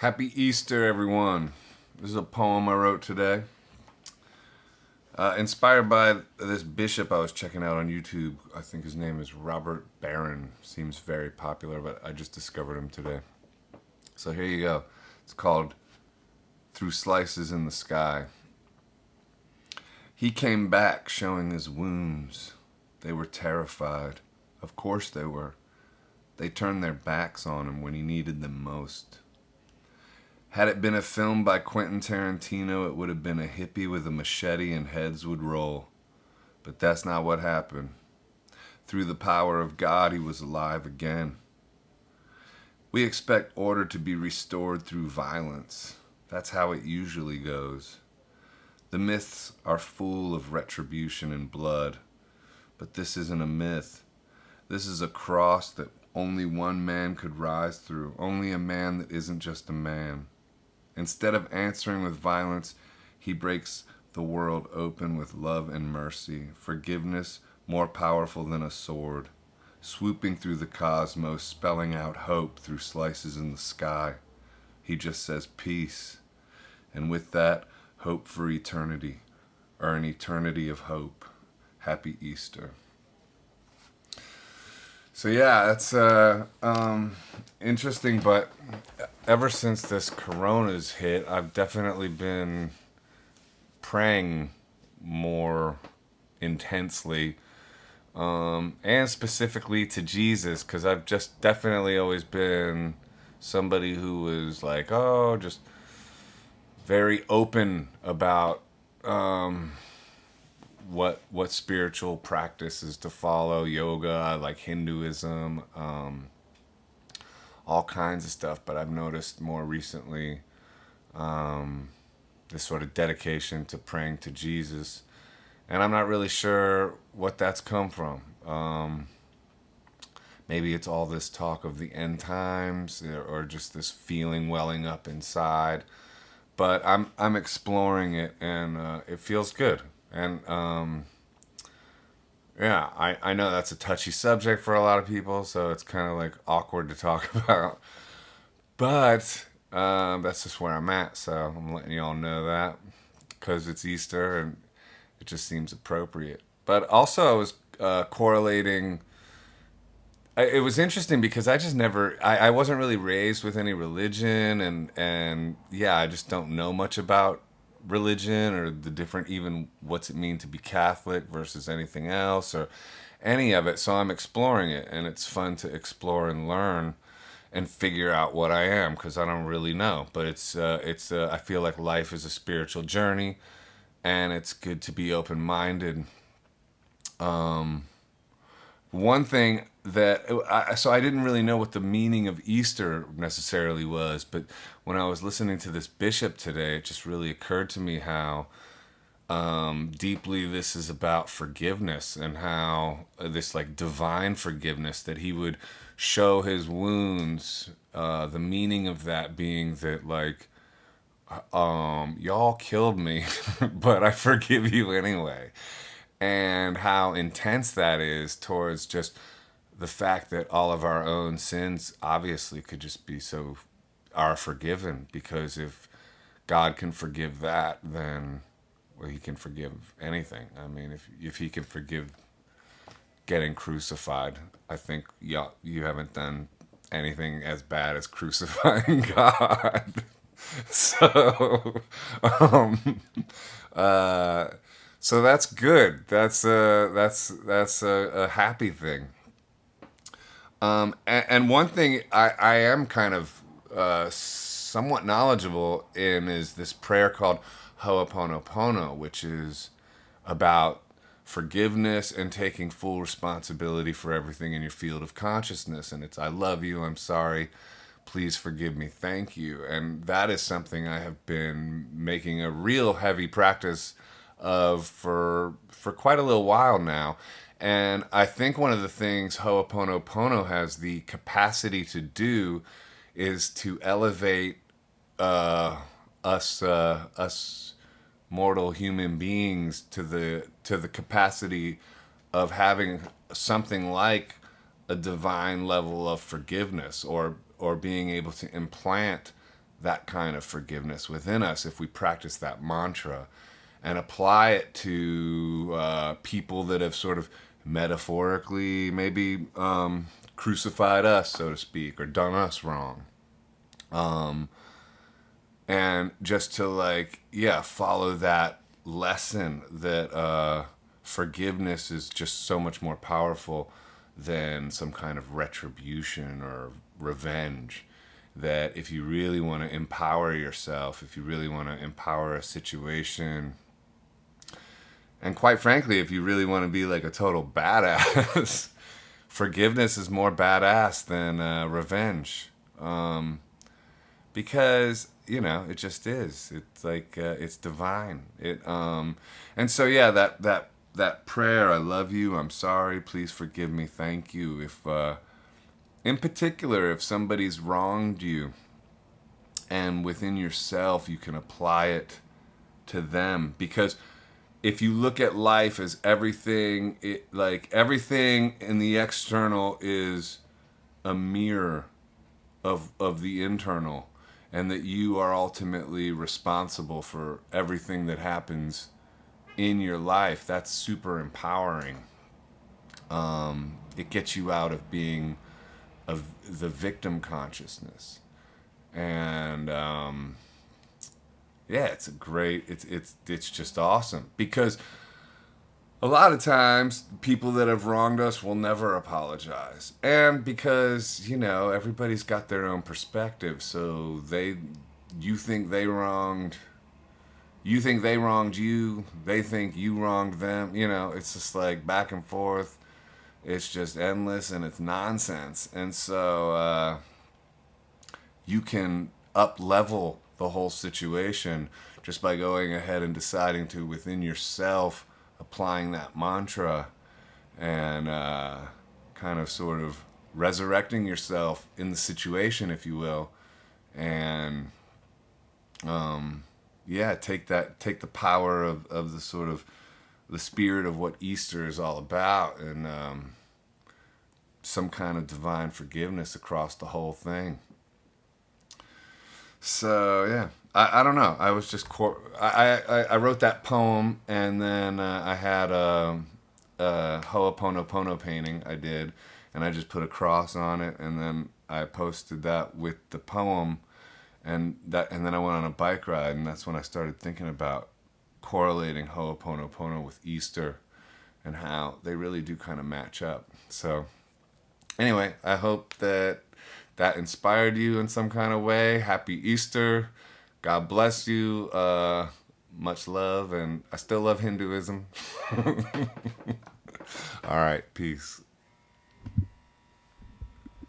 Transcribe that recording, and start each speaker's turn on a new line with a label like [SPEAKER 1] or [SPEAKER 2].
[SPEAKER 1] Happy Easter, everyone. This is a poem I wrote today. Inspired by this bishop I was checking out on YouTube. I think his name is Robert Barron. Seems very popular, but I just discovered him today. So here you go. It's called Through Slices in the Sky. He came back showing his wounds. They were terrified. Of course they were. They turned their backs on him when he needed them most. Had it been a film by Quentin Tarantino, it would have been a hippy with a machete and heads would roll. But that's not what happened. Through the power of God, he was alive again. We expect order to be restored through violence. That's how it usually goes. The myths are full of retribution and blood. But this isn't a myth. This is a cross that only one man could rise through. Only a man that isn't just a man. Instead of answering with violence, he breaks the world open with love and mercy, forgiveness more powerful than a sword, swooping through the cosmos, spelling out hope through slices in the sky. He just says peace, and with that, hope for eternity, or an eternity of hope. Happy Easter. So yeah, that's interesting, but ever since this corona's hit, I've definitely been praying more intensely, and specifically to Jesus, because I've just definitely always been somebody who was like, oh, just very open about what spiritual practices to follow, yoga, like Hinduism, all kinds of stuff. But I've noticed more recently this sort of dedication to praying to Jesus, and I'm not really sure what that's come from. Maybe it's all this talk of the end times, or just this feeling welling up inside. But I'm exploring it, and it feels good. And yeah, I know that's a touchy subject for a lot of people, so it's kind of like awkward to talk about. But that's just where I'm at, so I'm letting you all know that because it's Easter and it just seems appropriate. But also, I was correlating. It was interesting because I just never, I wasn't really raised with any religion, and yeah, I just don't know much about religion or the different, even what's it mean to be Catholic versus anything else or any of it. So I'm exploring it, and it's fun to explore and learn and figure out what I am, because I don't really know. But I feel like life is a spiritual journey, and it's good to be open minded. One thing so I didn't really know what the meaning of Easter necessarily was, but when I was listening to this bishop today, it just really occurred to me how deeply this is about forgiveness, and how this like divine forgiveness, that he would show his wounds, the meaning of that being that like, y'all killed me, but I forgive you anyway. And how intense that is towards just the fact that all of our own sins obviously could just be so are forgiven, because if God can forgive that, then well, he can forgive anything. I mean, if he can forgive getting crucified, I think you haven't done anything as bad as crucifying God. So um uh so that's good. That's a happy thing. And one thing I am kind of somewhat knowledgeable in is this prayer called Ho'oponopono, which is about forgiveness and taking full responsibility for everything in your field of consciousness. And it's, I love you, I'm sorry, please forgive me, thank you. And that is something I have been making a real heavy practice of for quite a little while now. And I think one of the things Ho'oponopono has the capacity to do is to elevate us mortal human beings to the capacity of having something like a divine level of forgiveness, or being able to implant that kind of forgiveness within us if we practice that mantra and apply it to people that have sort of metaphorically maybe crucified us, so to speak, or done us wrong. And just to like, yeah, follow that lesson that forgiveness is just so much more powerful than some kind of retribution or revenge. That if you really want to empower yourself, if you really want to empower a situation, and quite frankly, if you really want to be like a total badass, forgiveness is more badass than revenge. Because it just is. It's like it's divine. And so yeah, that prayer, I love you, I'm sorry, please forgive me, thank you. If in particular, if somebody's wronged you, and within yourself you can apply it to them, because if you look at life as everything, everything in the external is a mirror of the internal, and that you are ultimately responsible for everything that happens in your life, that's super empowering. It gets you out of being of the victim consciousness, and yeah, it's just awesome, because a lot of times people that have wronged us will never apologize, and because everybody's got their own perspective, so you think they wronged you, they think you wronged them. It's just like back and forth. It's just endless, and it's nonsense. And so you can up level the whole situation just by going ahead and deciding to, within yourself, applying that mantra, and kind of sort of resurrecting yourself in the situation, if you will, and yeah, take the power of the sort of the spirit of what Easter is all about, and some kind of divine forgiveness across the whole thing. So yeah, I don't know. I was just I wrote that poem, and then I had a Ho'oponopono painting I did, and I just put a cross on it, and then I posted that with the poem, and then I went on a bike ride, and that's when I started thinking about correlating Ho'oponopono with Easter, and how they really do kind of match up. So anyway, I hope that inspired you in some kind of way. Happy Easter. God bless you. Much love, and I still love Hinduism. All right, peace.